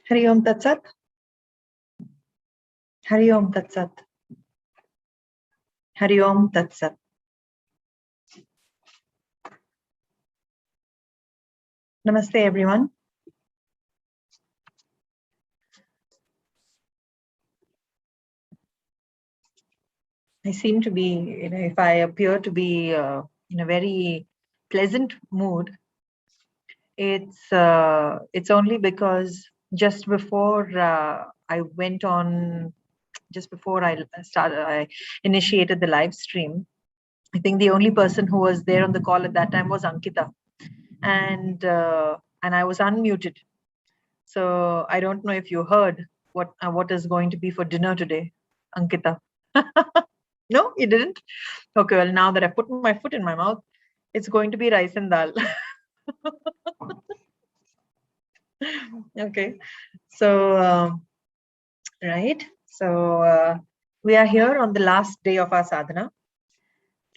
Hari Om Tat Sat. Hari Om Tat Sat. Hari Om Tat Sat. Namaste, everyone. I seem to be, if I appear to be in a very pleasant mood, it's only because just before I went on, just before I initiated the live stream, I think the only person who was there on the call at that time was Ankita, and I was unmuted. So I don't know if you heard what is going to be for dinner today, Ankita. No, you didn't? Okay, well, now that I put my foot in my mouth, it's going to be rice and dal. Okay, so right, so we are here on the last day of our sadhana.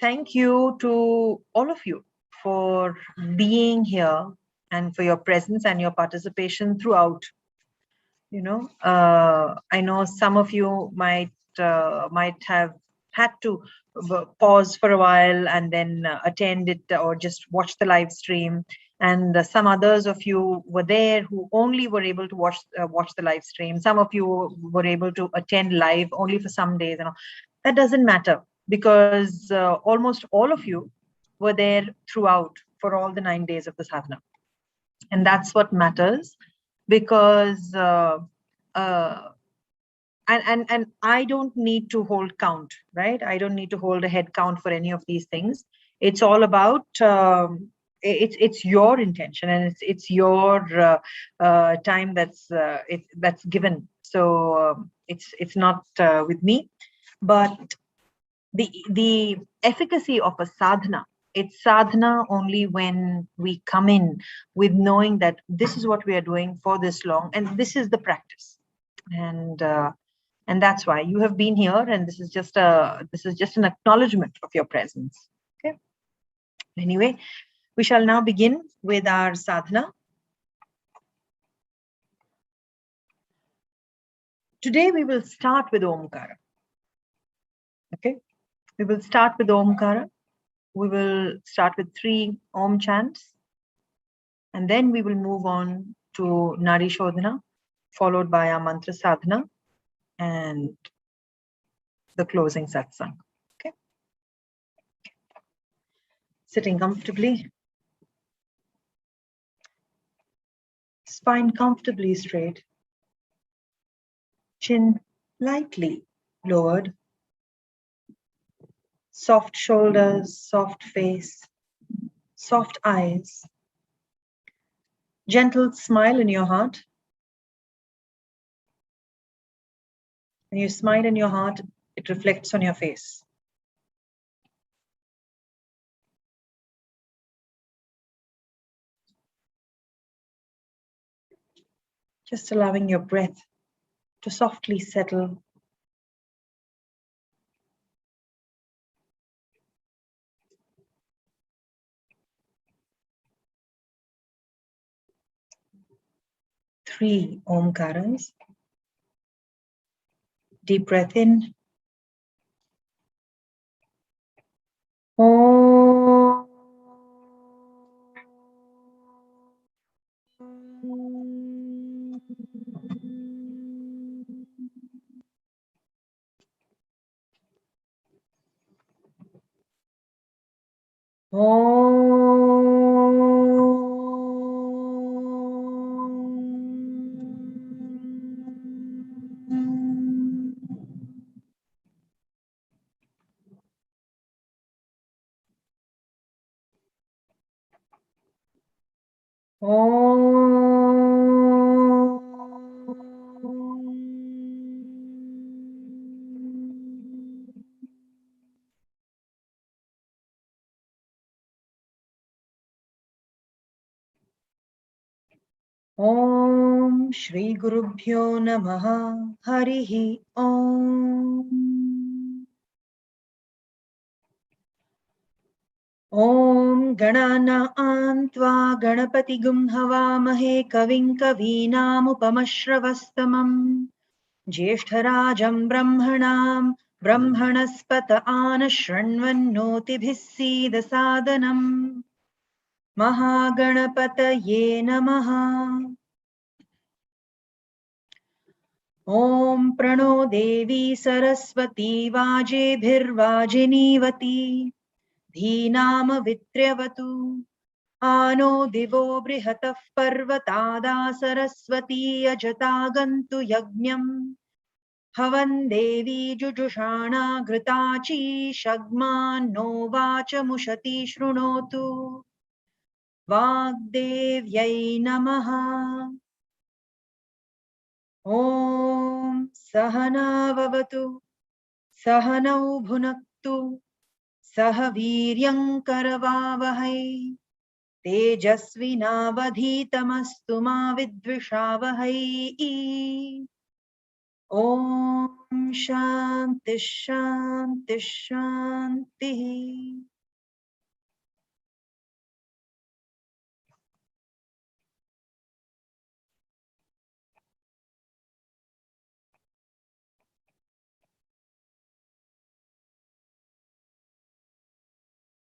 Thank you to all of you for being here and for your presence and your participation throughout. I know some of you might have had to pause for a while and then attend it or just watch the live stream, and some others of you were there who only were able to watch the live stream. Some of you were able to attend live only for some days. That doesn't matter, because almost all of you were there throughout for all the 9 days of the sadhana, and that's what matters. Because and I don't need to hold count, right? I don't need to hold a head count for any of these things. It's all about it's your intention, and it's your time that's given. So it's not with me, but the efficacy of a sadhana, it's sadhana only when we come in with knowing that this is what we are doing for this long, and this is the practice, and that's why you have been here, and this is just an acknowledgement of your presence. Okay. Anyway, we shall now begin with our sadhana. Today we will start with Omkara. Okay. We will start with Omkara. We will start with 3 Om chants, and then we will move on to Nadi Shodhana, followed by our mantra sadhana and the closing satsang. Okay. Sitting comfortably. Spine comfortably straight. Chin lightly lowered. Soft shoulders, soft face, soft eyes. Gentle smile in your heart. When you smile in your heart, it reflects on your face. Just allowing your breath to softly settle. Three Omkaras. Deep breath in. Om. Om Shri Gurubhyo Namaha Harihi Om. Om Ganana Tva Ganapatigum Havamahe Kavim Kavinam Upamashravastamam Jyeshtarajam Brahmanam Brahmanaspata Anashranvannotibhis Sida Sadhanam Mahaganapataye Namaha. Om Prano Devi Saraswati Vajebhirvajinivati Dhinam Vitryavatu Ano Divo Brihatah Parvatada Saraswati Ajatagantu Yajnam Havan Devi Jujushana Gritachi Shagman No Vacha Mushati Shrunotu Vagdevyai Namaha. Om Sahana Vavatu Sahanau Bhunaktu Sahaviryam Karavavahai Tejasvinavadhitamastu ma vidvishavahai. Om Shanti Shanti Shanti.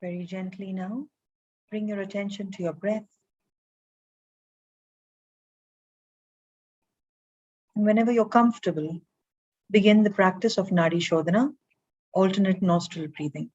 Very gently now, bring your attention to your breath. And whenever you're comfortable, begin the practice of Nadi Shodhana, alternate nostril breathing.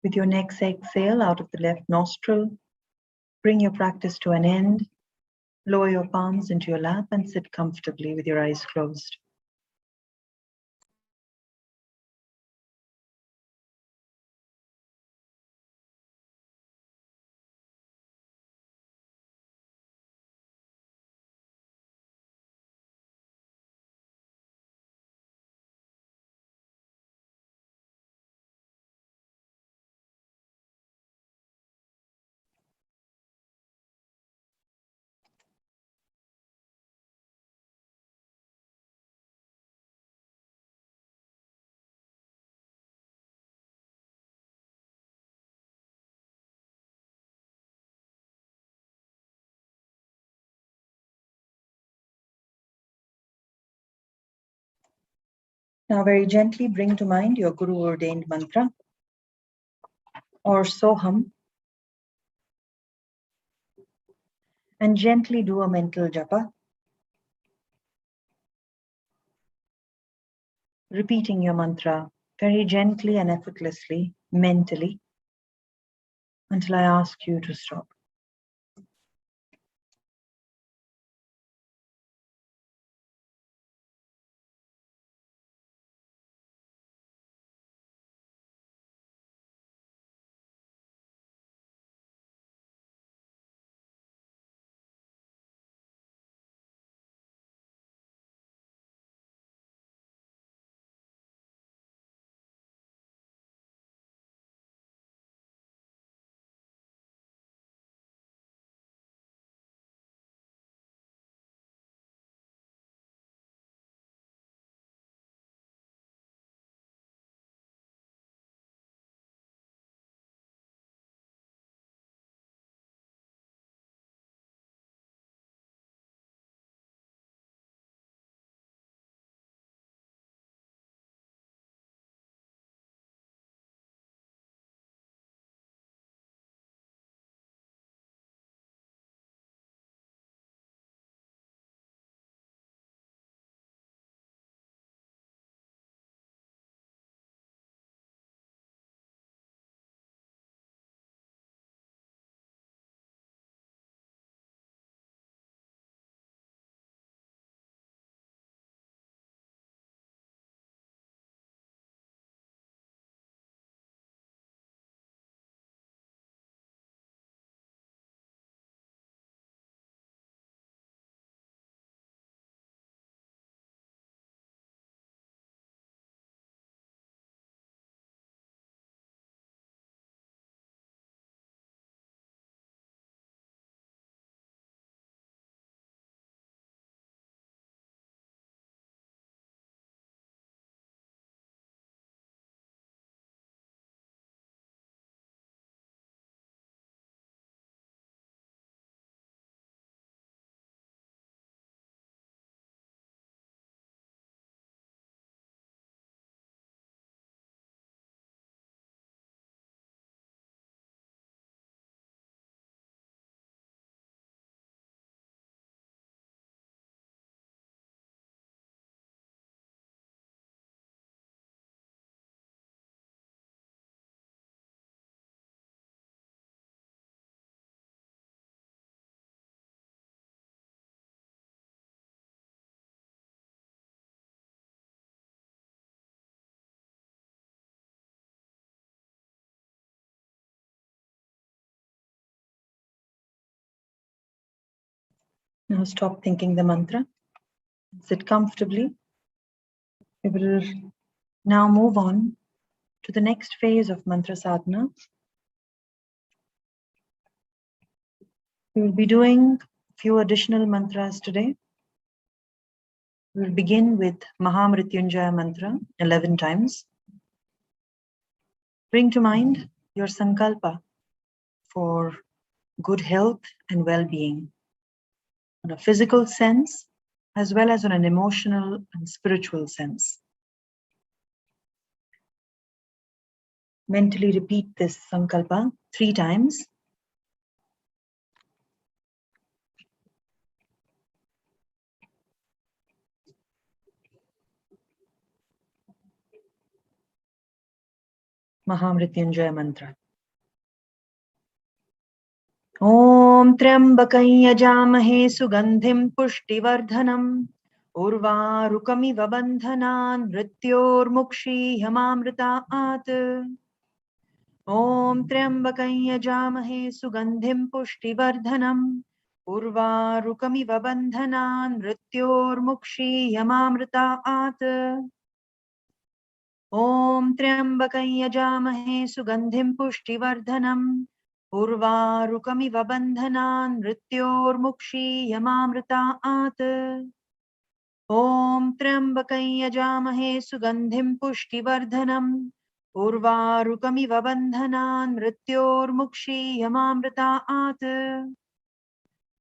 With your next exhale out of the left nostril, bring your practice to an end. Lower your palms into your lap and sit comfortably with your eyes closed. Now very gently bring to mind your Guru ordained mantra or Soham and gently do a mental japa, repeating your mantra very gently and effortlessly, mentally, until I ask you to stop. Now stop thinking the mantra. Sit comfortably. We will now move on to the next phase of mantra sadhana. We will be doing a few additional mantras today. We will begin with Maha Mrtyunjaya Mantra 11 times. Bring to mind your sankalpa for good health and well-being on a physical sense as well as on an emotional and spiritual sense. Mentally repeat this sankalpa 3 times. Maha Mrtyunjaya Mantra. Om Triambakam Yajamahe Sugandhim Pushtivardhanam Urvarukamiva Bandhanan Mrityor Mukshi Yamamritaat. Om Triambakam Yajamahe Sugandhim Pushtivardhanam Urvarukamiva Bandhanan Mrityor Mukshi Yamamritaat. Om Triambakam Yajamahe Sugandhim Pushtivardhanam Urvarukamiva Bandhanan Mrityor Mukshi Yamamritaat. Om Triambakam Yajamahe Sugandhim Pushtivardhanam Urvarukamiva Bandhanan Mrityor Mukshi Yamamritaat.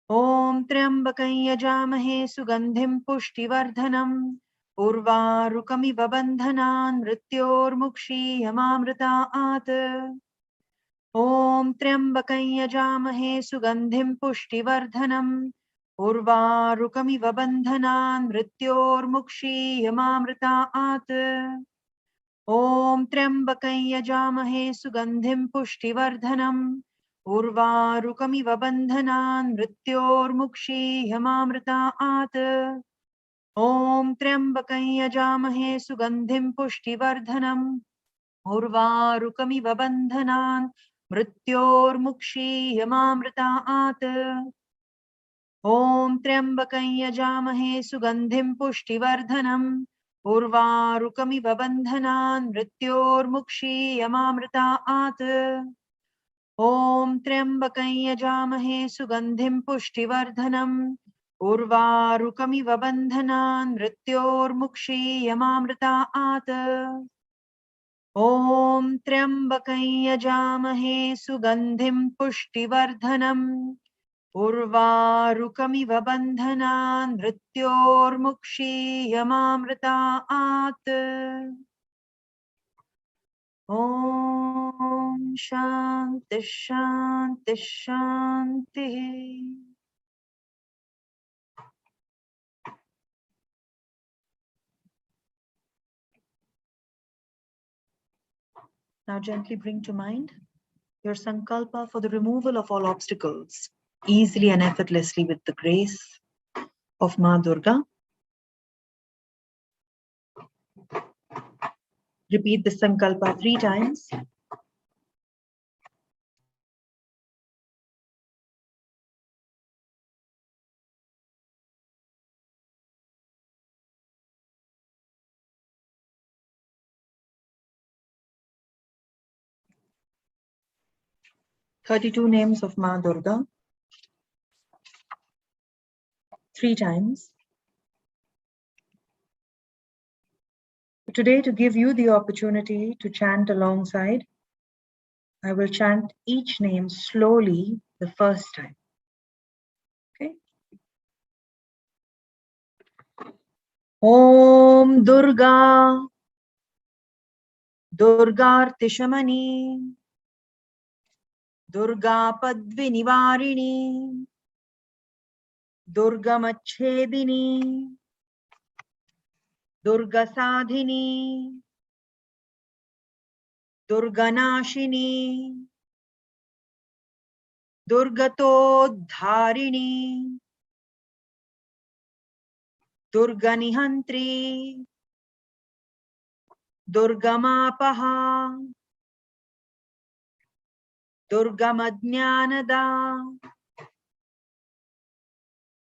Om Triambakam Yajamahe Sugandhim Pushtivardhanam Urvarukamiv bandhanan mrityormukshiyamamritaat. Om Triambakam yajamahe sugandhim pushtivardhanam. Urvarukamiv bandhanan mrityormukshiyamamritaat. Om Triambakam yajamahe sugandhim pushtivardhanam. Urvarukamiv bandhanan mrityormukshiyamamritaat. Om Triambakam yajamahe sugandhim pushtivardhanam. Urvarukamiv bandhanan mrityormukshiyamamritaat. Om Triambakam yajamahe sugandhim pushtivardhanam. Urvarukamiv bandhanan mrityormukshiyamamritaat. Om Triambakam yajamahe sugandhim pushtivardhanam. Urvarukamiv bandhanan mrityormukshiyamamritaat. Om Triambakam yajamahe sugandhim pushtivardhanam. Urvarukamiv bandhanan mrityormukshiyamamritaat. Om Shanti Shanti Shanti. Now gently bring to mind your sankalpa for the removal of all obstacles, easily and effortlessly with the grace of Maa Durga. Repeat the sankalpa 3 times. "32 names of Maa Durga, 3 times. Today, to give you the opportunity to chant alongside, I will chant each name slowly the first time. Okay? Om Durga, Durgartishamani, Durga Padvinivarini, Durga Machedini, Durga Sadhini, Durga Nashini, Durgatodharini, Durga Nihantri, Durga Mapaha, Durga Madnyanada,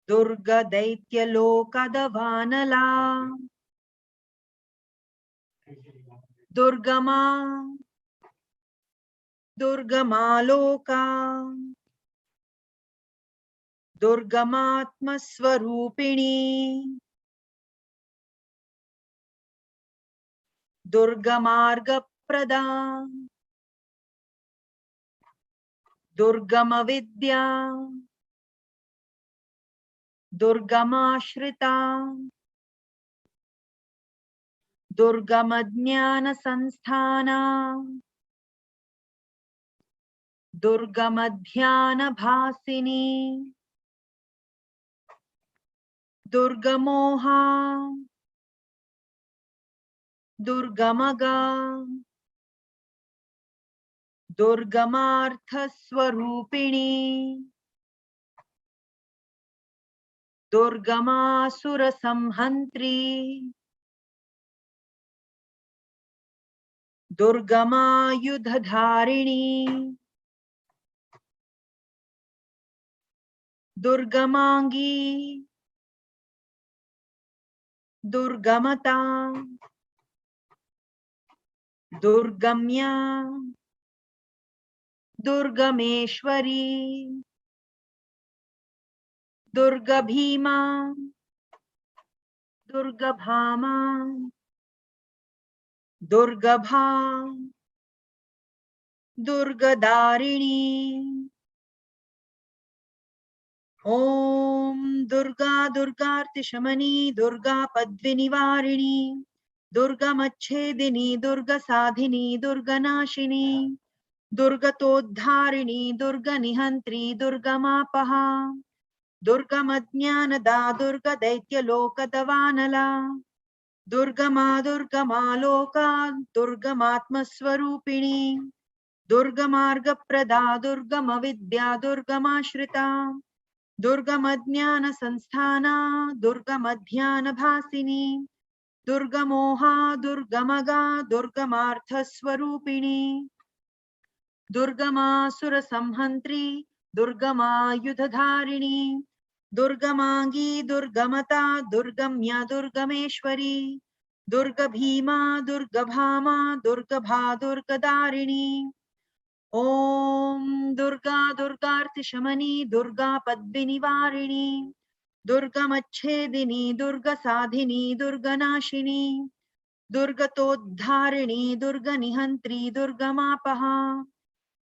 Durga Daitya Lokadavanala, Durgama, Durgamaloka, Durgamatma Swarupini, Durgamarga Prada, Durgamavidya, Durgamashrita, Durgamadnyana Sanstana, Durgamadhyana Bhasini, Durgamoha, Durgamaga, Durgamartha Swarupini, Durgamasura Samhantri, Durgamayudhadharini, Durgamangi, Durgamata, Durgamya, Durgameshwari, Durga Bhima, Durga Bhama, Durga Bha, Durga Darini, Om Durga Durgartishamani Durga Padvinivarini Durga Machedini Durga Sadhini Durga Nashini Durga Todharini Durga Nihantri Durga Mapaha Durga Madnyanada Durga Daitya Loka Davanala Durga Ma Loka Durga Matma Swarupini Durga Marga Prada Durga Mavidya Durga Mashrita Durga Madhyana Sanstana Durga Madhyana Bhasini Durga Moha Durga Maga Durga Martha Swarupini Durga Ma Sura Samhantri Durga Ma Yudhadharini Durga Mangi Durga Mata Durga Mya Durga Meshwari Durga Bhima Durga Bhama Durga Bha Durga Darini Om Durga Durgartishamani Durga Padvinivarini Durga Machedini Durga Sadhini Durga Nashini Durga Todharini Durga Nihantri Durga Mapaha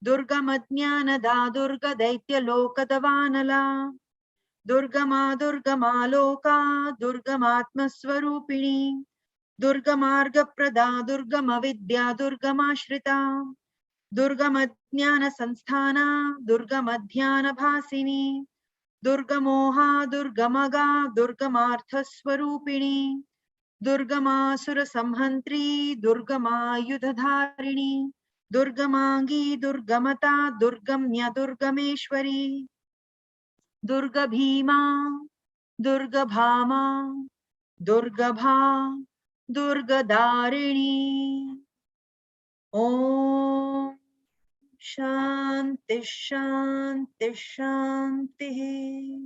Durga Madnyanada Durga Daitya Loka Davanala Durga Ma Loka Durga Matma Swarupini Durga Marga Prada Durga Mavidya Durga Mashrita Durga Madhyana Sanstana Durga Madhyana Bhasini Durga Moha Durga Maga Durga Martha Swarupini Durga Ma Sura Samhantri Durga Ma Yudhadharini Durga Mangi Durga Mata Durga Mya Durga Meshwari Durga Bhima Durga Bhama Durga Bha Durga Darini Om Shanti Shanti Shanti.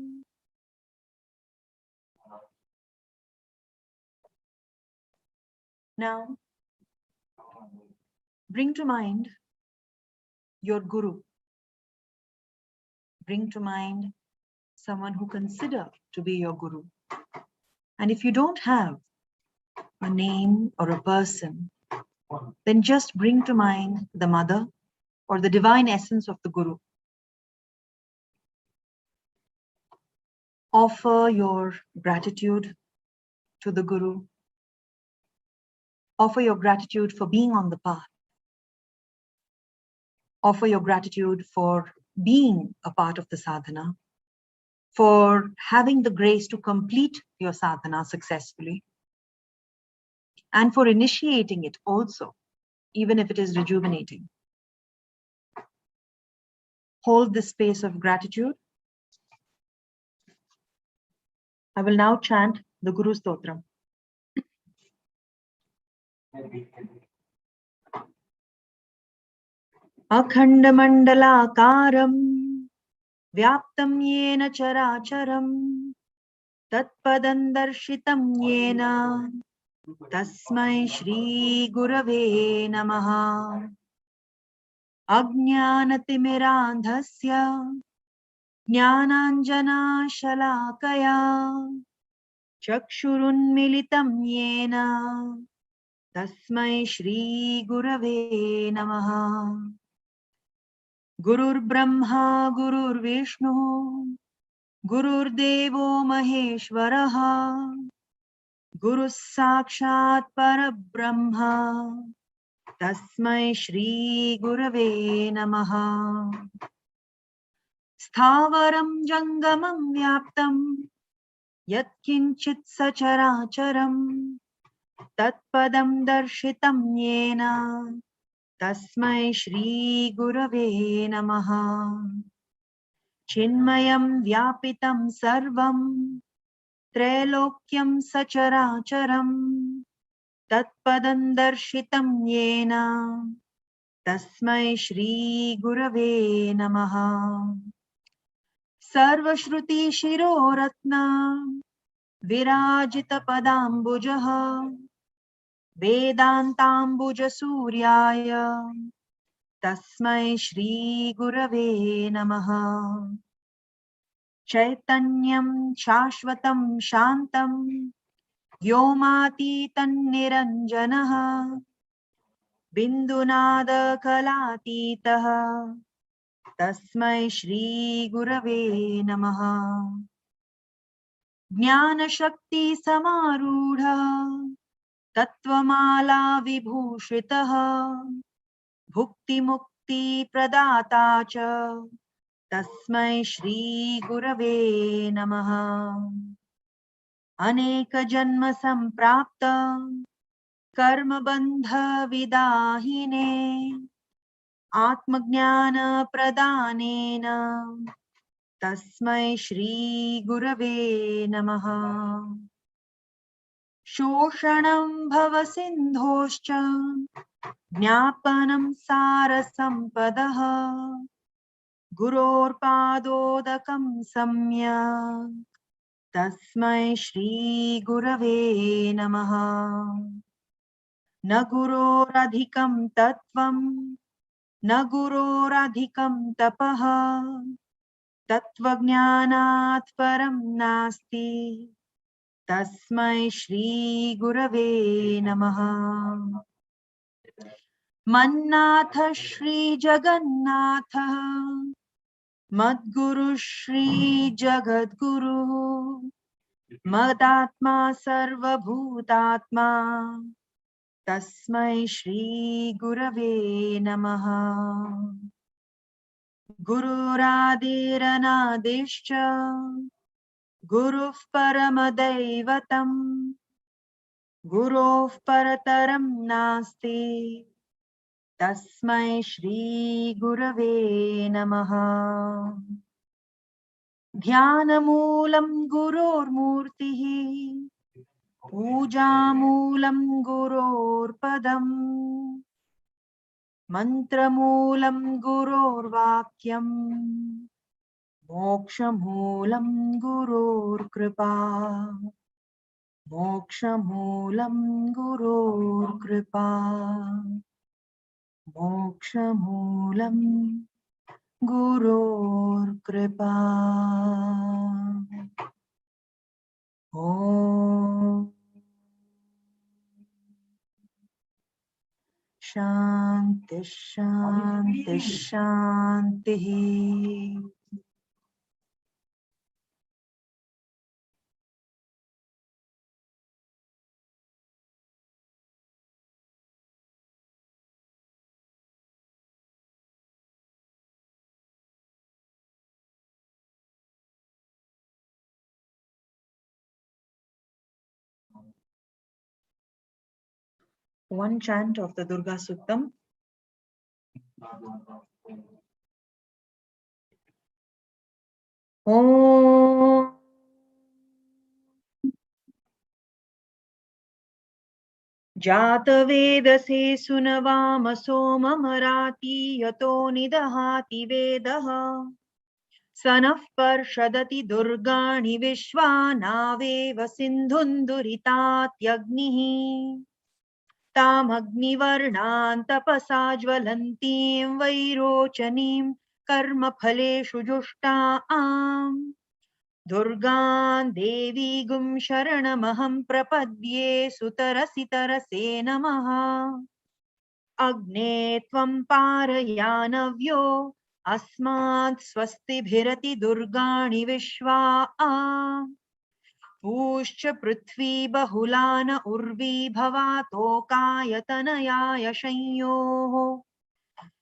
Now, bring to mind your guru. Bring to mind someone who consider to be your guru. And if you don't have a name or a person, then just bring to mind the mother or the divine essence of the guru. Offer your gratitude to the guru. Offer your gratitude for being on the path. Offer your gratitude for being a part of the sadhana, for having the grace to complete your sadhana successfully, and for initiating it also, even if it is rejuvenating. Hold this space of gratitude. I will now chant the Guru Stotram. Akhandamandalakaram Vyaptam yena characharam Tatpadam darshitam yena Tasmai Shri Gurave Namaha Ajnanatimirandhasya Jnananjana Shalakaya Chakshurunmilitam yena Tasmai Shri Gurave Namaha Gurur Brahma Gurur Vishnu Gurur Devo Maheshwaraha Guru Sakshat Parabrahma Tasmai Shri Gurave Namaha Sthavaram Jangamam Vyaptam Yat Kinchit Sacharacharam Tatpadam Darshitam Yena Tasmai Shri Gurave Namaha Chinmayam Vyapitam Sarvam Trailokyam Sacharacharam Tatpadam Darshitam Yena Tasmai Shri Gurave Namaha Sarvashruti Shiro Ratna Virajita Padambujaha Vedantambuja Suryaya Tasmai Shri Gurave Namaha Chaitanyam Shashvatam Shantam Vyomatitan Niranjanaha Bindunada Kalatitaha Tasmai Shri Gurave Namaha. Jnana Shakti Samarudha Tattvamala Vibhushitaha Bhukti Mukti Pradata Cha Tasmai Shri Gurave Namaha. Aneka Janma Samprapta Karma Bandha Vidahine Atmajnana Pradanena Tasmai Shri Gurave Namaha. Shoshanam Bhava Sindhoscha Jnapanam Sarasampadaha Guror Padodakam Samya Tasmai Shri Gurave Namaha. Na Guroradhikam Tattvam Na Guroradhikam Tapaha Tattvajnanat Param Nasti Tasmai Shri Gurave Namaha. Mannatha Shri Jagannatha Madguru Shri Jagadguru Madatma Sarva Bhutatma Tasmai Shri Gurave Namaha. Gururadiranadeścha Guruv Paramadaivatam Guruv Parataram Nasti Tasmai Shri Gurave Namaha. Dhyanamoolam Guror Murtihi Pujamulam Guror Padam Mantramulam Guror Vakyam Mokshamulam Gurur Kripa Mokshamulam Gurur Kripa Mokshamulam Gurur Kripa. Om Shanti Shanti Shanti. One chant of the Durga Suktam. Om Jatavedase Sunavama Soma Marati Yato Nidahati Vedaha Sanah Parshadati Durgani Vishwanaveva Sindhunduritat Yagnihi Tamagnivarnan tapasa jvalantim vairochanim karma phaleshu jushtaam Durgan Devi Gum Sharanamaham Prapadye Sutarasitarase Namaha Agne Tvam Parayanavyo Asmat Swasti Bhirati Durgani Vishwa Pushcha Prithvi Bahulana Urvi Bhavatokayatanaaya Shanyoho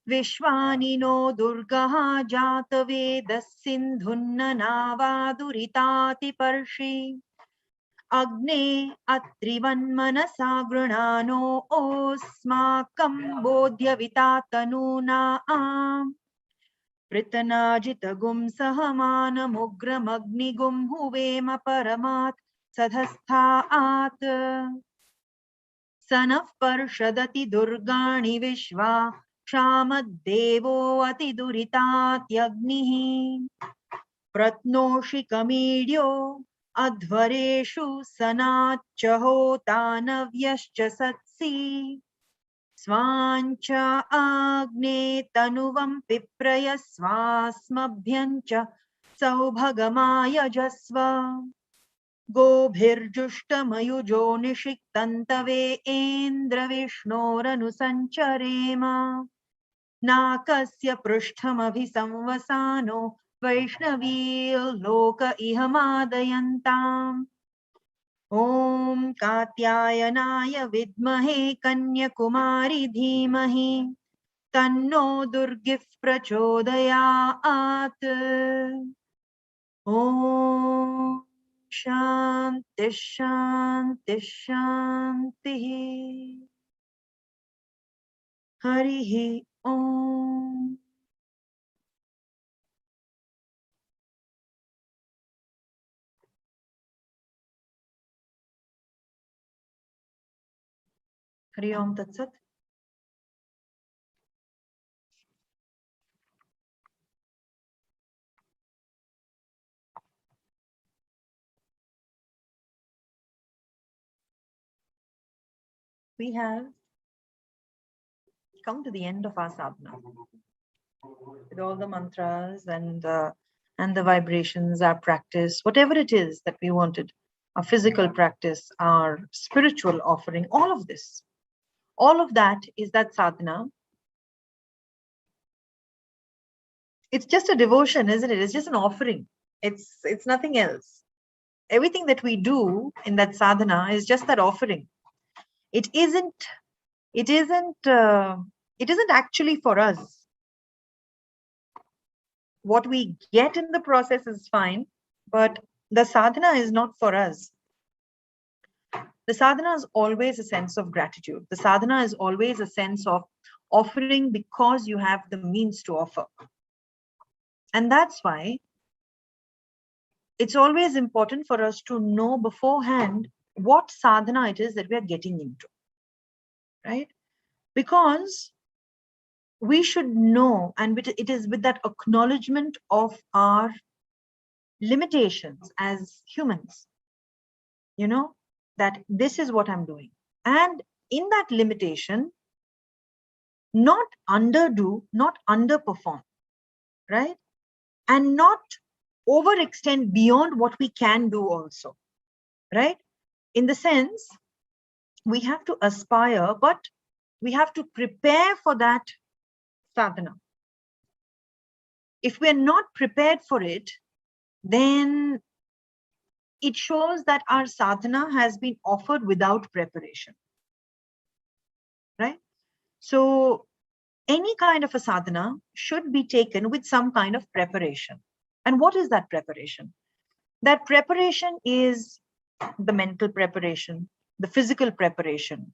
Vishwani no Durgaha Jataveda Sindhunna Navaduritati Parshi Agne Atrivan Manasa Grunano Osmakam Bodhya Vitatanuna Pritanajitagum Sahamana Mugramagnigum Huvema Paramat Sadhasthaat Sanaf Parshadati Durgani Vishwa Kshamad-devo Atiduritat Yagnihi Pratnoshi Kamidyo Adhvareshu Sanatchaho Tanavyascha Satsi Svancha Agne Tanuvam Pipraya Swasmabhyancha Saubhagamaya Jasva Gobhirjushtamayujo Nishiktantave Indra Vishnoranusancharema Nakasya prishthamaभिसंवसानो Vaishnavi loka ihamaadayantam. Om Katyayanaya vidmahe Kanyakumari dhimahi Tanno Durgif prachodayat. Om Shanti Shanti Shanti. Harihi Om. Hari Om Tat Sat. We have come to the end of our sadhana with all the mantras and the vibrations, our practice, whatever it is that we wanted, our physical practice, our spiritual offering, all of this, all of that is that sadhana. It's just a devotion, isn't it? It's just an offering. It's nothing else. Everything that we do in that sadhana is just that offering. It isn't actually for us. What we get in the process is fine, but the sadhana is not for us. The sadhana is always a sense of gratitude. The sadhana is always a sense of offering because you have the means to offer. And that's why it's always important for us to know beforehand what sadhana it is that we are getting into, right? Because we should know, and it is with that acknowledgement of our limitations as humans, that this is what I'm doing. And in that limitation, not underdo, not underperform, right? And not overextend beyond what we can do also, right? In the sense, we have to aspire, but we have to prepare for that sadhana. If we're not prepared for it, then it shows that our sadhana has been offered without preparation, right? So any kind of a sadhana should be taken with some kind of preparation. And what is that preparation? That preparation is the mental preparation, the physical preparation.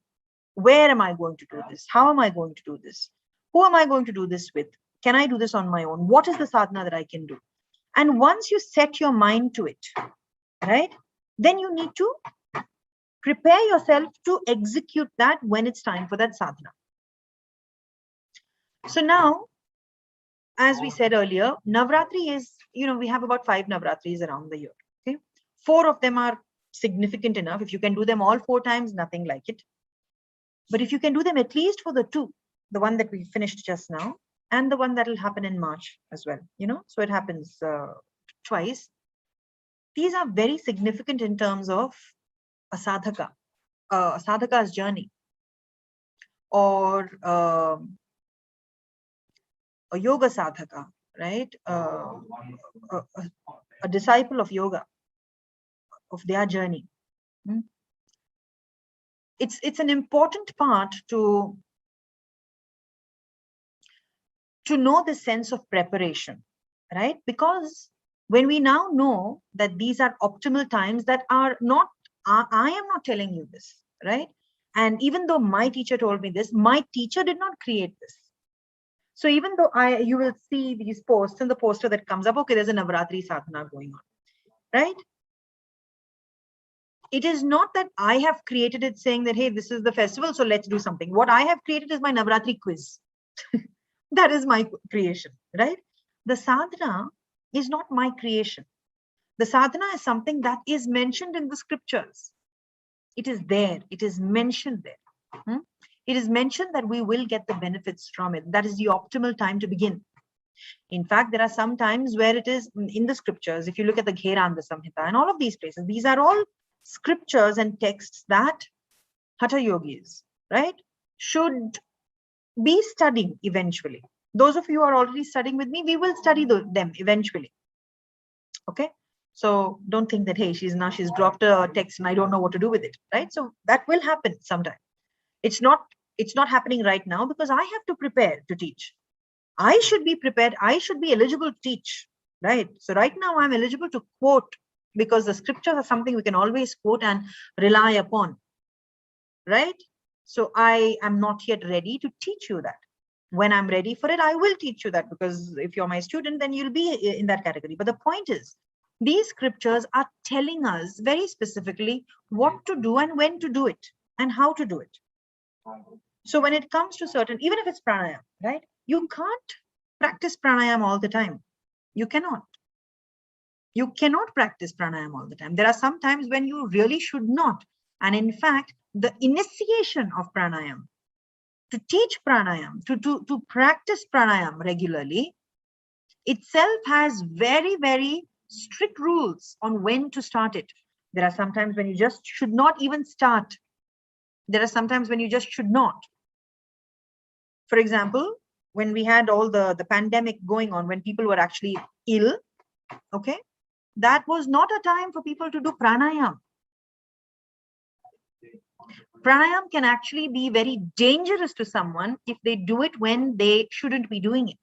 Where am I going to do this? How am I going to do this? Who am I going to do this with? Can I do this on my own? What is the sadhana that I can do? And once you set your mind to it, right, then you need to prepare yourself to execute that when it's time for that sadhana. So now, as we said earlier, Navaratri is, we have about 5 Navaratris around the year. Okay, 4 of them are significant enough. If you can do them all 4 times, nothing like it. But if you can do them at least for the 2, the one that we finished just now, and the one that will happen in March as well, so it happens twice. These are very significant in terms of a sadhaka, a sadhaka's journey, or a yoga sadhaka, right? A disciple of yoga, of their journey. It's an important part to know the sense of preparation, right? Because when we now know that these are optimal times that are not, I am not telling you this, right? And even though my teacher told me this, my teacher did not create this. So even though you will see these posts and the poster that comes up, okay, there's a Navaratri Sadhana going on, right? It is not that I have created it saying that, hey, this is the festival, so let's do something. What I have created is my Navaratri quiz. That is my creation, right? The sadhana is not my creation. The sadhana is something that is mentioned in the scriptures. It is there. It is mentioned there. It is mentioned that we will get the benefits from it. That is the optimal time to begin. In fact, there are some times where it is in the scriptures. If you look at the Gheranda Samhita and all of these places, these are all scriptures and texts that Hatha Yogis, right, should be studying eventually. Those of you who are already studying with me, we will study them eventually. Okay. So don't think that, hey, she's dropped a text and I don't know what to do with it, right? So that will happen sometime. It's not happening right now because I have to prepare to teach. I should be prepared. I should be eligible to teach, right? So right now I'm eligible to quote because the scriptures are something we can always quote and rely upon, right? So I am not yet ready to teach you that. When I'm ready for it, I will teach you that, because if you're my student, then you'll be in that category. But the point is, these scriptures are telling us very specifically what to do and when to do it and how to do it. So when it comes to certain, even if it's pranayama, right? You can't practice pranayama all the time. You cannot. You cannot practice pranayama all the time. There are some times when you really should not. And in fact, the initiation of pranayama, to teach pranayama, to practice pranayama regularly, itself has very, very strict rules on when to start it. There are some times when you just should not even start. There are some times when you just should not. For example, when we had all the pandemic going on, when people were actually ill, okay, that was not a time for people to do pranayama. Pranayama can actually be very dangerous to someone if they do it when they shouldn't be doing it.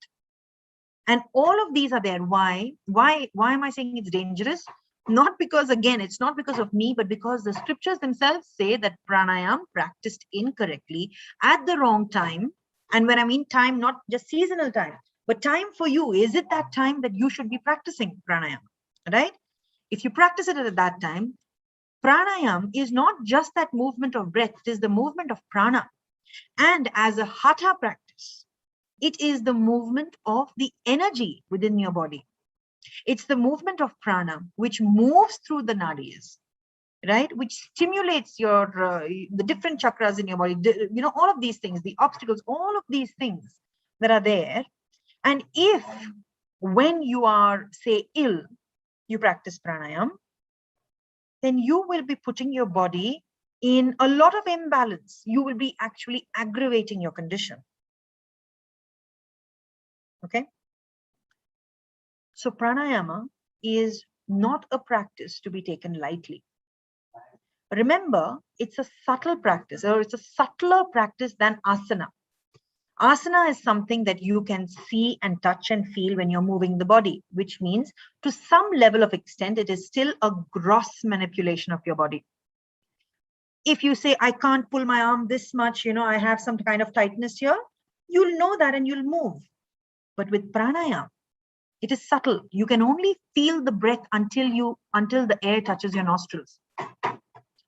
And all of these are there. Why am I saying it's dangerous? Not because, again, it's not because of me, but because the scriptures themselves say that pranayama practiced incorrectly at the wrong time. And when I mean time, not just seasonal time, but time for you, is it that time that you should be practicing pranayama, right? If you practice it at that time, pranayama is not just that movement of breath, it is the movement of prana. And as a hatha practice, it is the movement of the energy within your body. It's the movement of prana, which moves through the nadis, right? Which stimulates your the different chakras in your body, you know, all of these things, the obstacles, all of these things that are there. And if, when you are, say, ill, you practice pranayama, then you will be putting your body in a lot of imbalance. You will be actually aggravating your condition. Okay. So pranayama is not a practice to be taken lightly. Remember, it's a subtle practice, or it's a subtler practice than asana. Asana is something that you can see and touch and feel when you're moving the body, which means to some level of extent, it is still a gross manipulation of your body. If you say, I can't pull my arm this much, you know, I have some kind of tightness here, you'll know that and you'll move. But with pranayama, it is subtle. You can only feel the breath until the air touches your nostrils.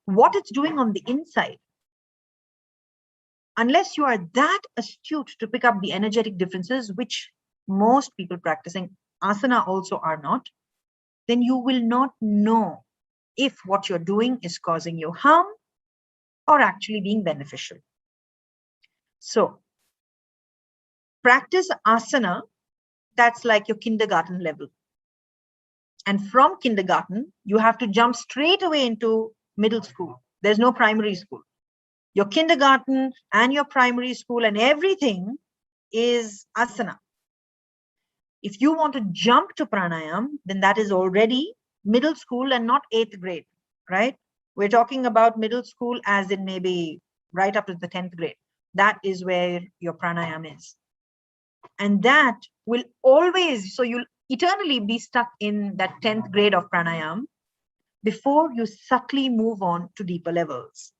What it's doing on the inside, unless you are that astute to pick up the energetic differences, which most people practicing asana also are not, then you will not know if what you're doing is causing you harm or actually being beneficial. So practice asana, that's like your kindergarten level. And from kindergarten, you have to jump straight away into middle school. There's no primary school. Your kindergarten and your primary school and everything is asana. If you want to jump to pranayama, then that is already middle school and not 8th grade, right? We're talking about middle school as in maybe right up to the 10th grade. That is where your pranayama is. And that will always, so you'll eternally be stuck in that 10th grade of pranayama before you subtly move on to deeper levels.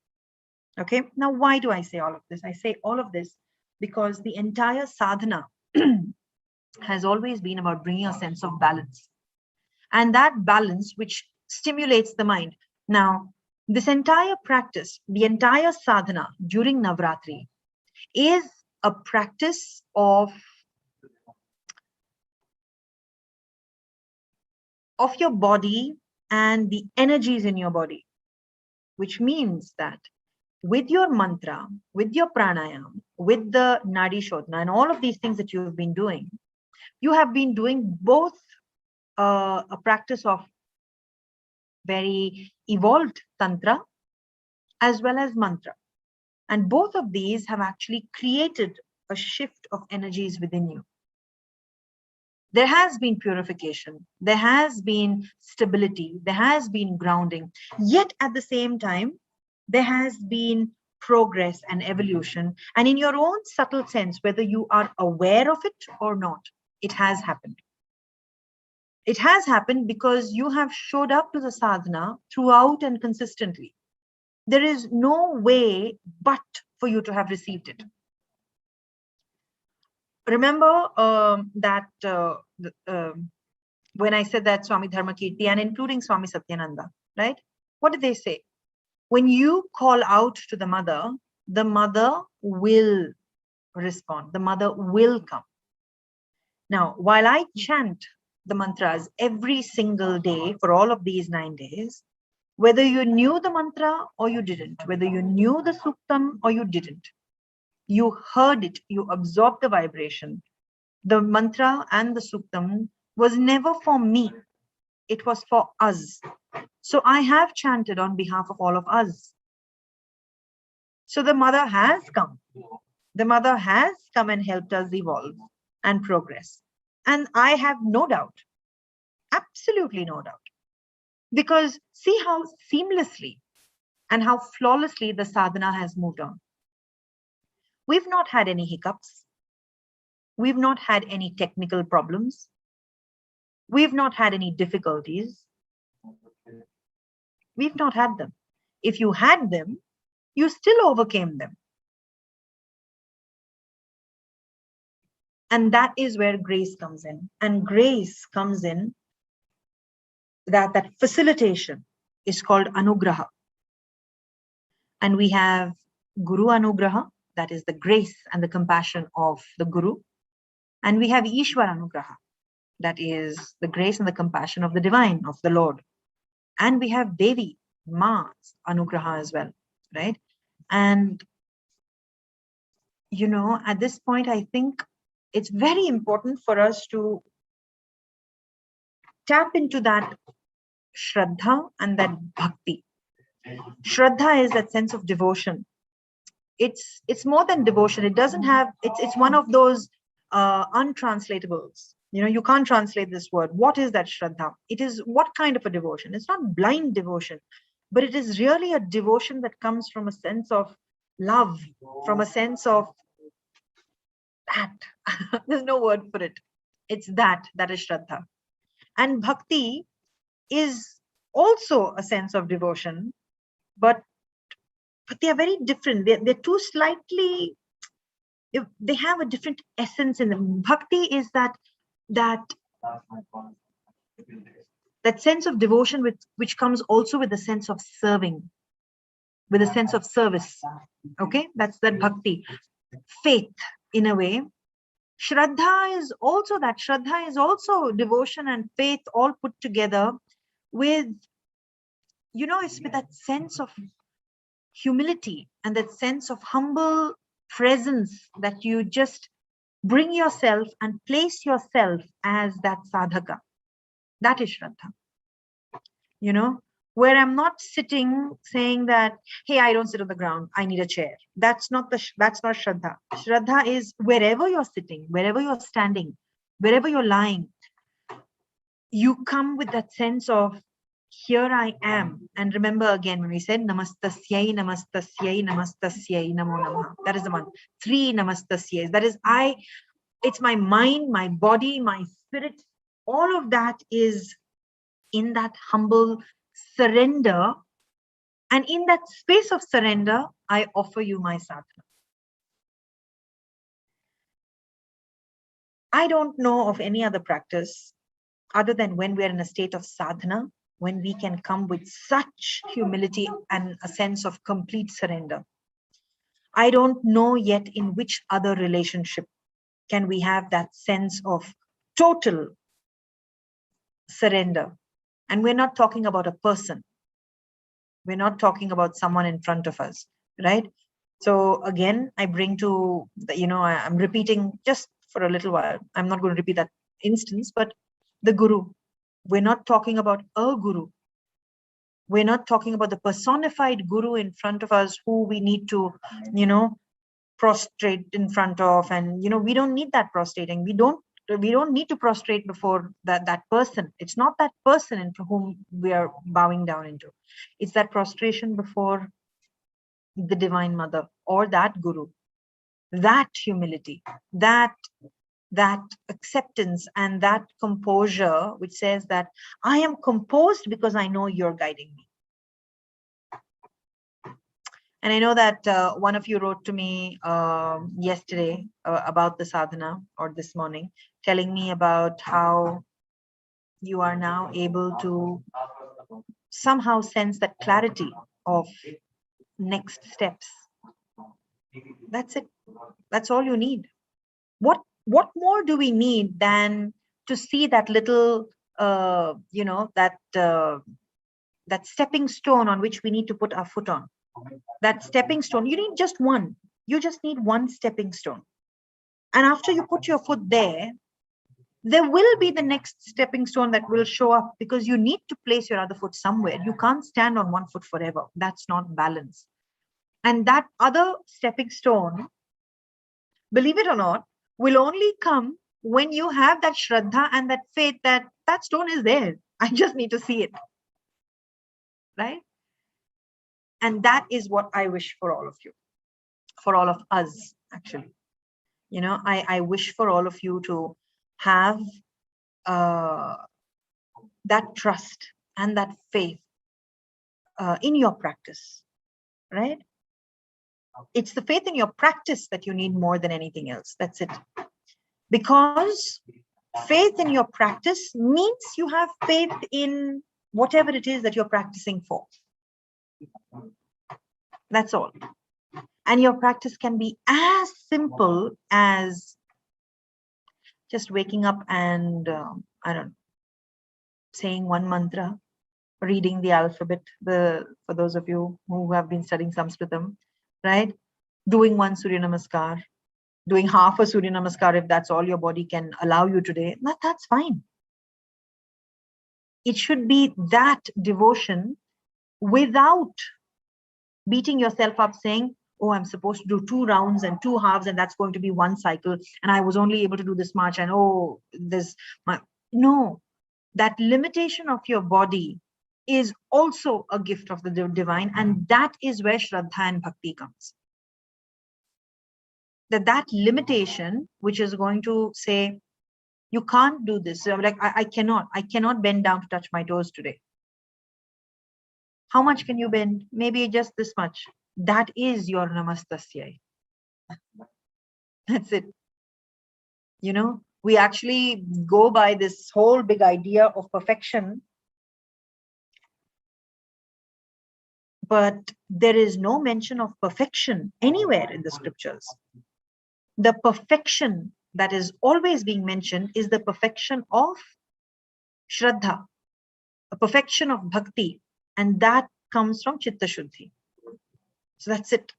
Okay, now why do I say all of this? I say all of this because the entire sadhana has always been about bringing a sense of balance. And that balance which stimulates the mind. Now, this entire practice, the entire sadhana during Navaratri is a practice of your body and the energies in your body, which means that with your mantra, with your pranayama, with the nadi shodhana and all of these things that you've been doing, you have been doing both a practice of very evolved tantra as well as mantra. And both of these have actually created a shift of energies within you. There has been purification, there has been stability, there has been grounding. Yet at the same time, there has been progress and evolution. And in your own subtle sense, whether you are aware of it or not, it has happened. It has happened because you have showed up to the sadhana throughout and consistently. There is no way but for you to have received it. Remember that when I said that Swami Dharmakirti and including Swami Satyananda, right? What did they say? When you call out to the mother will respond. The mother will come. Now, while I chant the mantras every single day for all of these 9 days, whether you knew the mantra or you didn't, whether you knew the suktam or you didn't, you heard it, you absorbed the vibration. The mantra and the suktam was never for me. It was for us. So I have chanted on behalf of all of us. So the mother has come. The mother has come and helped us evolve and progress. And I have no doubt, absolutely no doubt, because see how seamlessly and how flawlessly the sadhana has moved on. We've not had any hiccups. We've not had any technical problems. We've not had any difficulties. We've not had them. If you had them, you still overcame them. And that is where grace comes in. And grace comes in, that facilitation is called anugraha. And we have Guru Anugraha, that is the grace and the compassion of the Guru. And we have Ishwar Anugraha, that is the grace and the compassion of the divine, of the Lord. And we have Devi, Ma's Anugraha as well, right? And, you know, at this point, I think it's very important for us to tap into that Shraddha and that Bhakti. Shraddha is that sense of devotion. It's more than devotion. It doesn't have, it's one of those untranslatables. You know, you can't translate this word. What is that Shraddha? It is what kind of a devotion? It's not blind devotion, but it is really a devotion that comes from a sense of love, from a sense of that. There's no word for it. It's that is Shraddha. And Bhakti is also a sense of devotion, but they are very different. They're two slightly, they have a different essence in them. Bhakti is that sense of devotion which comes also with the sense of serving, with a sense of service. Okay, that's that Bhakti. Faith, in a way. Shraddha is also that. Shraddha is also devotion and faith all put together with, you know, it's with that sense of humility and that sense of humble presence that you just bring yourself and place yourself as that sadhaka. That is Shraddha. You know, where I'm not sitting saying that, hey, I don't sit on the ground, I need a chair. That's not Shraddha. Shraddha is wherever you're sitting, wherever you're standing, wherever you're lying, you come with that sense of, here I am. And remember again, when we said namastasyai, namastasyai, namastasyai, namo namaha. That is the one. 3 namastasyais. That is it's my mind, my body, my spirit. All of that is in that humble surrender. And in that space of surrender, I offer you my sadhana. I don't know of any other practice other than when we're in a state of sadhana, when we can come with such humility and a sense of complete surrender. I don't know yet in which other relationship can we have that sense of total surrender. And we're not talking about a person. We're not talking about someone in front of us, right? So again, I bring to, I'm repeating just for a little while. I'm not going to repeat that instance, but the Guru. We're not talking about a Guru. We're not talking about the personified Guru in front of us who we need to, prostrate in front of, and we don't need that prostrating. We don't need to prostrate before that person. It's not that person into whom we are bowing down into. It's that prostration before the Divine Mother or that Guru, that humility, that acceptance, and that composure, which says that I am composed because I know you're guiding me. And I know that one of you wrote to me yesterday about the sadhana, or this morning, telling me about how you are now able to somehow sense that clarity of next steps. That's it. That's all you need. What more do we need than to see that little, that stepping stone on which we need to put our foot on? That stepping stone, you need just one. You just need one stepping stone. And after you put your foot there will be the next stepping stone that will show up, because you need to place your other foot somewhere. You can't stand on one foot forever. That's not balance. And that other stepping stone, believe it or not, will only come when you have that shraddha and that faith that that stone is there. I just need to see it. Right? And that is what I wish for all of you, for all of us, actually. I wish for all of you to have that trust and that faith in your practice, right? It's the faith in your practice that you need more than anything else. That's it. Because faith in your practice means you have faith in whatever it is that you're practicing for. That's all. And your practice can be as simple as just waking up and, saying one mantra, reading the alphabet, for those of you who have been studying Sanskritam, right? Doing one Surya Namaskar, doing half a Surya Namaskar if that's all your body can allow you today, that's fine. It should be that devotion without beating yourself up saying, oh, I'm supposed to do 2 rounds and 2 halves, and that's going to be 1 cycle, and I was only able to do this much, and no, that limitation of your body is also a gift of the divine, and that is where Shraddha and Bhakti comes. That limitation, which is going to say, you can't do this. So I'm like, I cannot bend down to touch my toes today. How much can you bend? Maybe just this much. That is your Namastasyai. That's it. We actually go by this whole big idea of perfection, but there is no mention of perfection anywhere in the scriptures. The perfection that is always being mentioned is the perfection of Shraddha, a perfection of Bhakti, and that comes from Chitta Shuddhi. So that's it.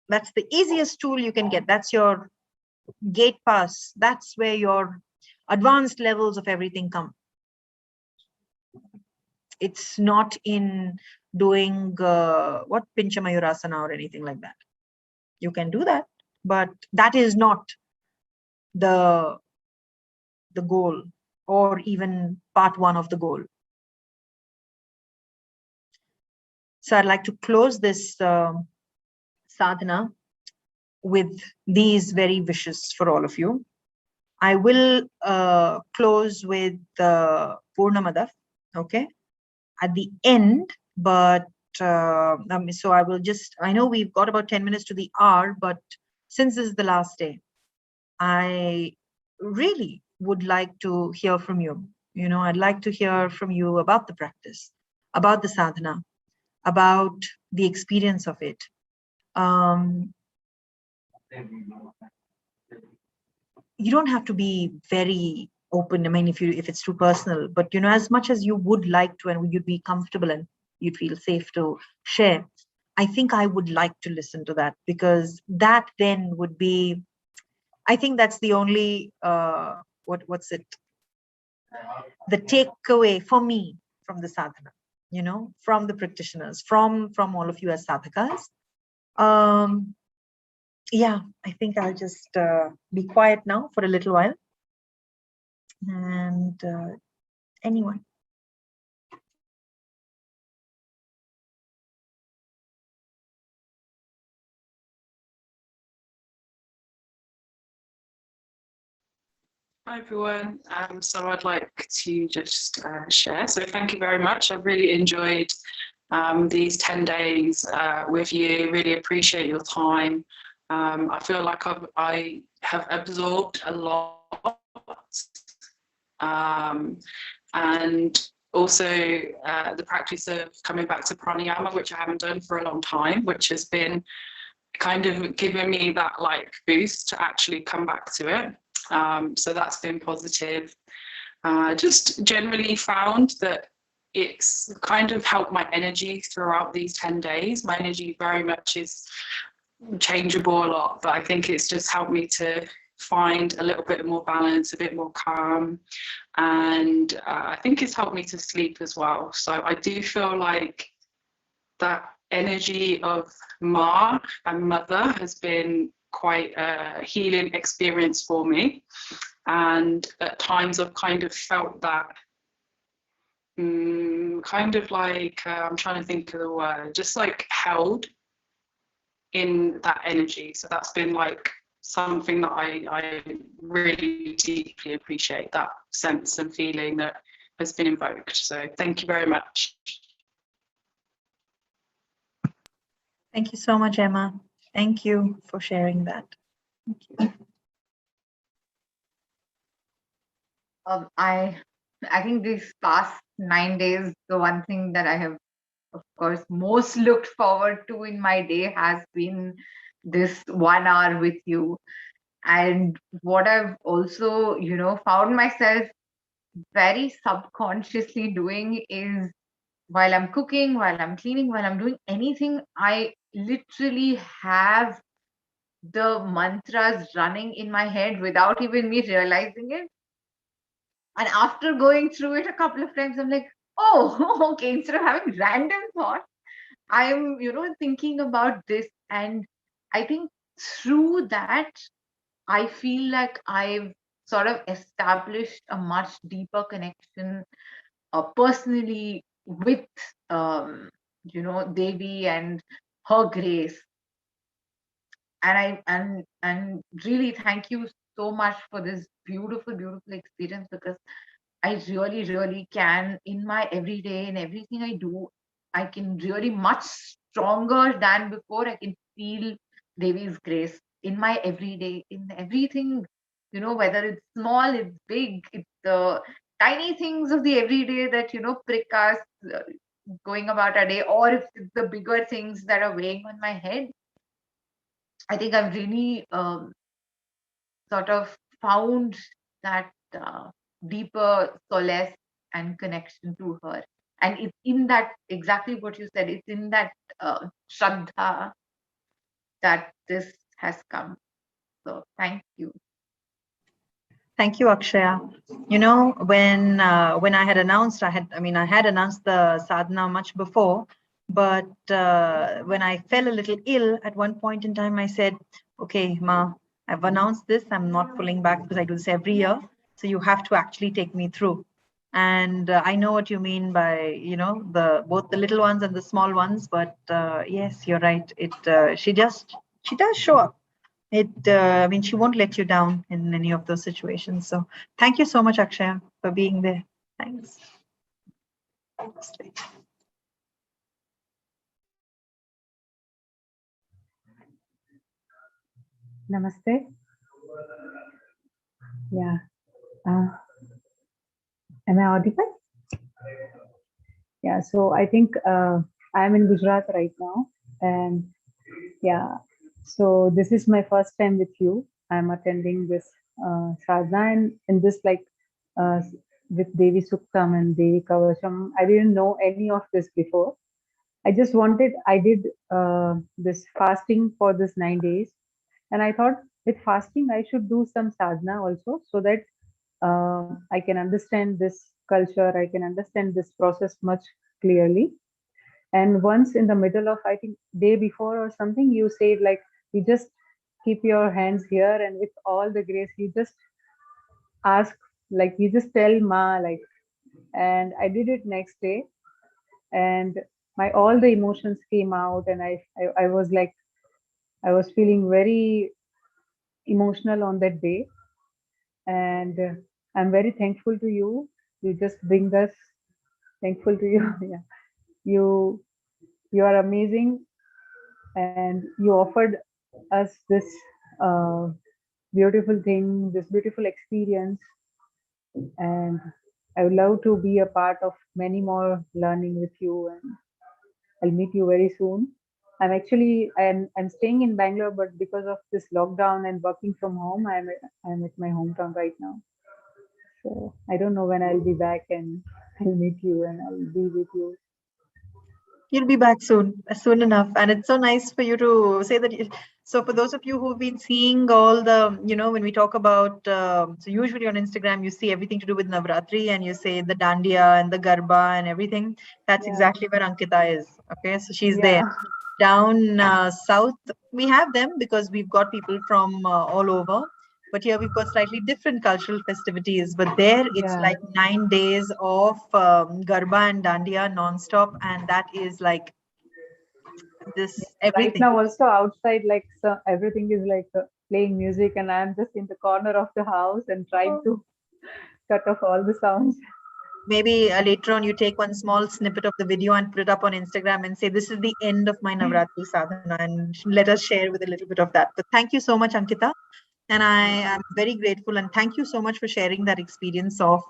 That's the easiest tool you can get. That's your gate pass. That's where your advanced levels of everything come. It's not in doing Pinchamayurasana or anything like that. You can do that, but that is not the goal, or even part 1 of the goal. So I'd like to close this sadhana with these very wishes for all of you. I will close with Purna Madah, okay, at the end, but so I will just, I know we've got about 10 minutes to the hour, but since this is the last day, I really would like to hear from you. I'd like to hear from you about the practice, about the sadhana, about the experience of it. You don't have to be very open. I mean, if it's too personal, but as much as you would like to, and you'd be comfortable and you'd feel safe to share, I think I would like to listen to that, because that then would be, I think that's the only what's it, the takeaway for me from the sadhana, from the practitioners, from all of you as sadhakas. yeah, I think I'll just be quiet now for a little while. And anyone? Hi everyone. So I'd like to just share. So thank you very much. I've really enjoyed these 10 days with you. Really appreciate your time. I feel like I have absorbed a lot. And also the practice of coming back to pranayama, which I haven't done for a long time, which has been kind of given me that like boost to actually come back to it. So that's been positive. Just generally found that it's kind of helped my energy throughout these 10 days. My energy very much is changeable a lot, but I think it's just helped me to find a little bit more balance, a bit more calm. And I think it's helped me to sleep as well. So I do feel like that energy of Ma and Mother has been quite a healing experience for me. And at times I've kind of felt that kind of like, I'm trying to think of the word, just like held in that energy. So that's been like something that I really deeply appreciate, that sense and feeling that has been invoked. So thank you very much. Thank you so much, Emma. Thank you for sharing that. Thank you. I think these past 9 days, the one thing that I have, of course, most looked forward to in my day has been this 1 hour with you. And what I've also, found myself very subconsciously doing is, while I'm cooking, while I'm cleaning, while I'm doing anything, I literally have the mantras running in my head without even me realizing it. And after going through it a couple of times, I'm like, oh, okay, instead of having random thoughts, I'm, thinking about this. And I think through that, I feel like I've sort of established a much deeper connection personally with, Devi and her grace. And really thank you so much for this beautiful, beautiful experience, because I really, really can, in my everyday, in everything I do, I can really much stronger than before. I can feel Devi's grace in my everyday, in everything, whether it's small, it's big, it's the tiny things of the everyday that, prick us going about our day, or if it's the bigger things that are weighing on my head. I think I've really sort of found that deeper solace and connection to her. And it's in that, exactly what you said, it's in that Shraddha that this has come. So thank you. Thank you, Akshaya. When I had announced, I had announced the sadhana much before, but when I fell a little ill at one point in time, I said, okay, Ma, I've announced this. I'm not pulling back because I do this every year. So you have to actually take me through. And I know what you mean by, both the little ones and the small ones. But yes, you're right. She does show up. She won't let you down in any of those situations. So thank you so much, Akshaya, for being there. Thanks. Namaste. Yeah. Am I audible? Yeah. So I think I'm in Gujarat right now, and yeah. So this is my first time with you. I'm attending this sadhana, and in this uh, with Devi Suktam and Devi Kavacham. I didn't know any of this before. I did this fasting for this 9 days, and I thought with fasting I should do some sadhana also, so that I can understand this culture, I can understand this process much clearly. And once in the middle of, I think, day before or something, you said like, we just keep your hands here, and with all the grace, you just ask, like you just tell Ma, like, and I did it next day, and my all the emotions came out, and I was like, I was feeling very emotional on that day, and I'm very thankful to you. You just bring us thankful to you. Yeah, you you are amazing, and you offered us this uh, beautiful thing, this beautiful experience, and I would love to be a part of many more learning with you, and I'll meet you very soon. I'm staying in Bangalore, but because of this lockdown and working from home, I'm at my hometown right now. So I don't know when I'll be back, and I'll meet you and I'll be with you. You'll be back soon enough. And it's so nice for you to say that. So for those of you who've been seeing all the, when we talk about, so usually on Instagram, you see everything to do with Navaratri and you say the Dandiya and the Garba and everything. That's Yeah. exactly where Ankita is. Okay, so she's there. Yeah. Down south, we have them because we've got people from all over. But here we've got slightly different cultural festivities. But there it's Yeah. like 9 days of Garba and Dandiya non-stop. And that is like this Right everything. now, also outside, like so everything is like playing music, and I'm just in the corner of the house and trying to cut off all the sounds. Maybe later on you take one small snippet of the video and put it up on Instagram and say, this is the end of my Navaratri sadhana, and let us share with a little bit of that. But thank you so much, Ankita. And I am very grateful. And thank you so much for sharing that experience of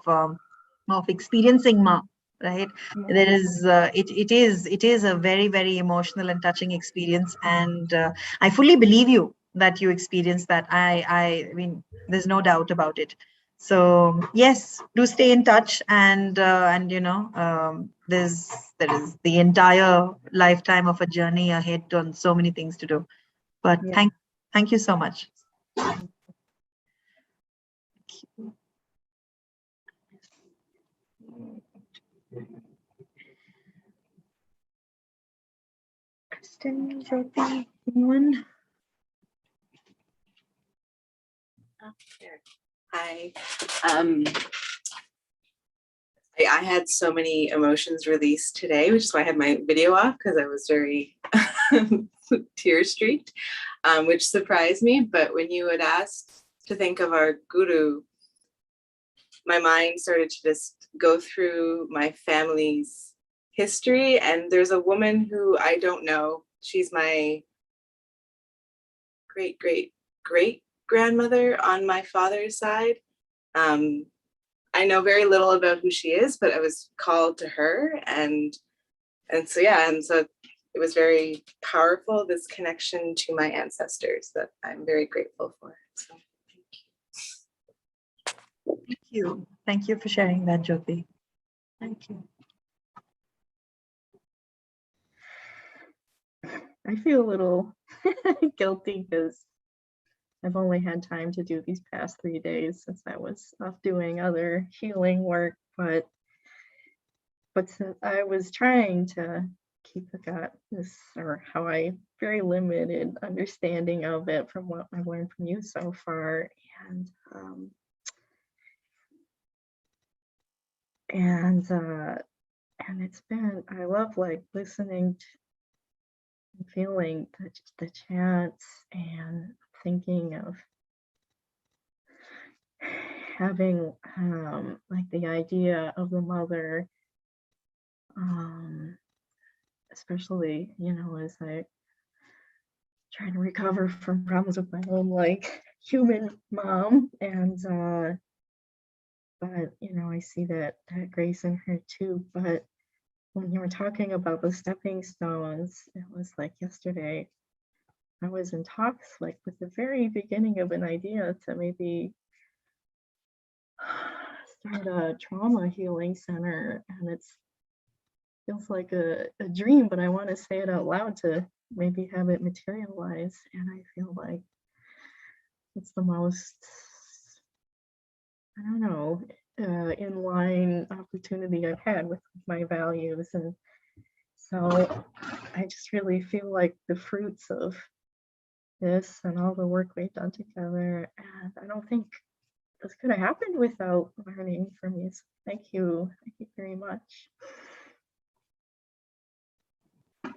experiencing Ma, right? Yeah. There is, it is a very, very emotional and touching experience. And I fully believe you that you experienced that. I mean, there's no doubt about it. So yes, do stay in touch, and there is the entire lifetime of a journey ahead on so many things to do. But Yeah. thank you so much. Kristen, Jyoti, anyone? Hi. I had so many emotions released today, which is why I had my video off, because I was very tear streaked, which surprised me. But when you had asked to think of our guru, my mind started to just go through my family's history. And there's a woman who I don't know. She's my great, great, great grandmother on my father's side. I know very little about who she is, but I was called to her, and so it was very powerful, this connection to my ancestors that I'm very grateful for. So Thank you for sharing that, Jyoti. Thank you. I feel a little guilty because I've only had time to do these past 3 days since I was off doing other healing work, but since I was trying to keep this, or how I very limited understanding of it from what I've learned from you so far, and it's been, I love like listening to and feeling the chants and thinking of having like the idea of the mother, especially as I try to recover from problems with my own like human mom, and but I see that grace in her too. But when you were talking about the stepping stones, it was like yesterday I was in talks like with the very beginning of an idea to maybe start a trauma healing center, and it feels like a dream, but I want to say it out loud to maybe have it materialize. And I feel like it's the most, I don't know, in line opportunity I've had with my values. And so I just really feel like the fruits of this and all the work we've done together. And I don't think this could have happened without learning from you. So thank you very much.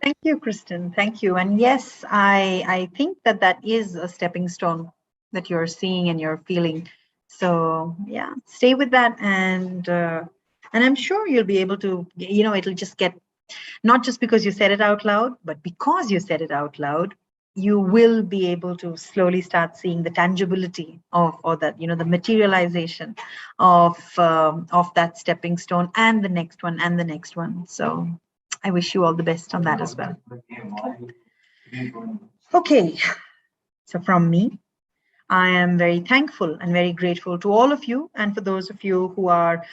Thank you, Kristen. Thank you. And yes, I think that that is a stepping stone that you're seeing and you're feeling. So yeah, stay with that, and I'm sure you'll be able to. It'll just get, not just because you said it out loud, but because you said it out loud, you will be able to slowly start seeing the tangibility of, or that, the materialization of that stepping stone, and the next one, and the next one. So I wish you all the best on that as well. Okay, so from me, I am very thankful and very grateful to all of you, and for those of you who are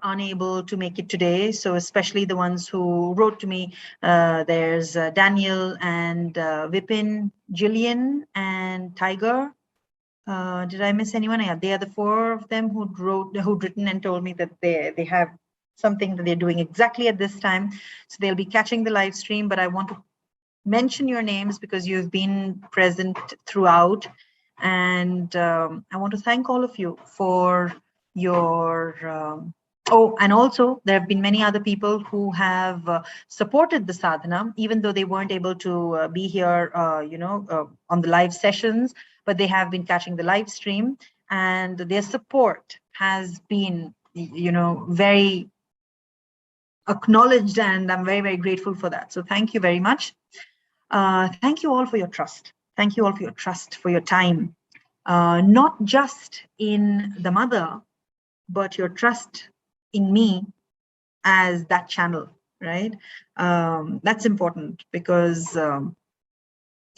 unable to make it today. So especially the ones who wrote to me. There's Daniel and Vipin, Jillian and Tiger. Did I miss anyone? Yeah, they are the four of them who'd written and told me that they have something that they're doing exactly at this time. So they'll be catching the live stream, but I want to mention your names because you've been present throughout. And I want to thank all of you for your, and also there have been many other people who have supported the sadhana, even though they weren't able to be here, on the live sessions, but they have been catching the live stream, and their support has been, very acknowledged, and I'm very, very grateful for that. So thank you very much. Thank you all for your trust. Thank you all for your trust, for your time, not just in the mother, but your trust in me as that channel, right? That's important because,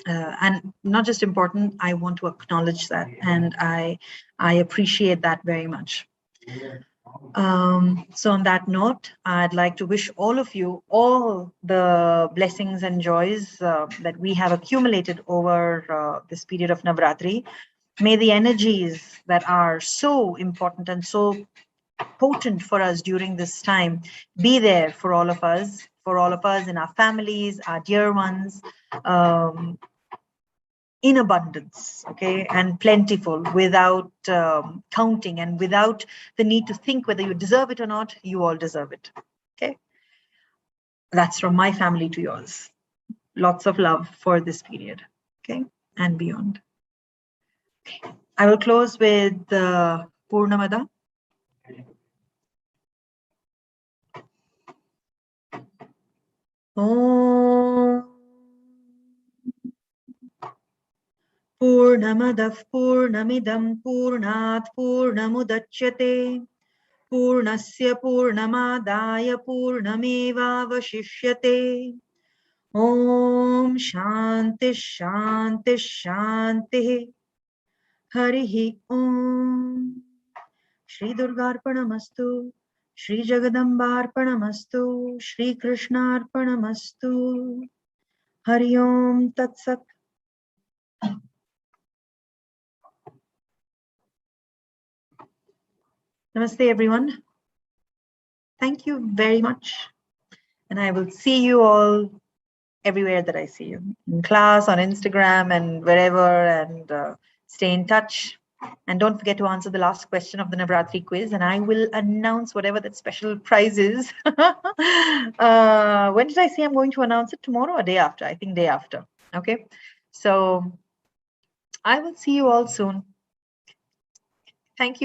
and not just important, I want to acknowledge that, and I appreciate that very much. So on that note, I'd like to wish all of you all the blessings and joys that we have accumulated over this period of Navaratri. May the energies that are so important and so potent for us during this time be there for all of us in our families, our dear ones, in abundance, okay, and plentiful, without counting, and without the need to think whether you deserve it or not. You all deserve it, okay? That's from my family to yours. Lots of love for this period, okay, and beyond. Okay. I will close with the Purna Madah. Om Purnamadah Purnamidam Purnat Purnamudachyate Purnasya Purnamadaya Purnamevavashishyate. Om Shanti Shanti Shanti. Harihi Om. Shri Durgarpanamastu. Shri Jagadambarpanamastu. Shri Krishnarpanamastu. Hari Om Tat Sat. Namaste, everyone. Thank you very much. And I will see you all everywhere that I see you, in class, on Instagram, and wherever, and stay in touch. And don't forget to answer the last question of the Navaratri quiz, and I will announce whatever that special prize is. When did I say I'm going to announce it? Tomorrow or day after? I think day after. Okay. So I will see you all soon. Thank you.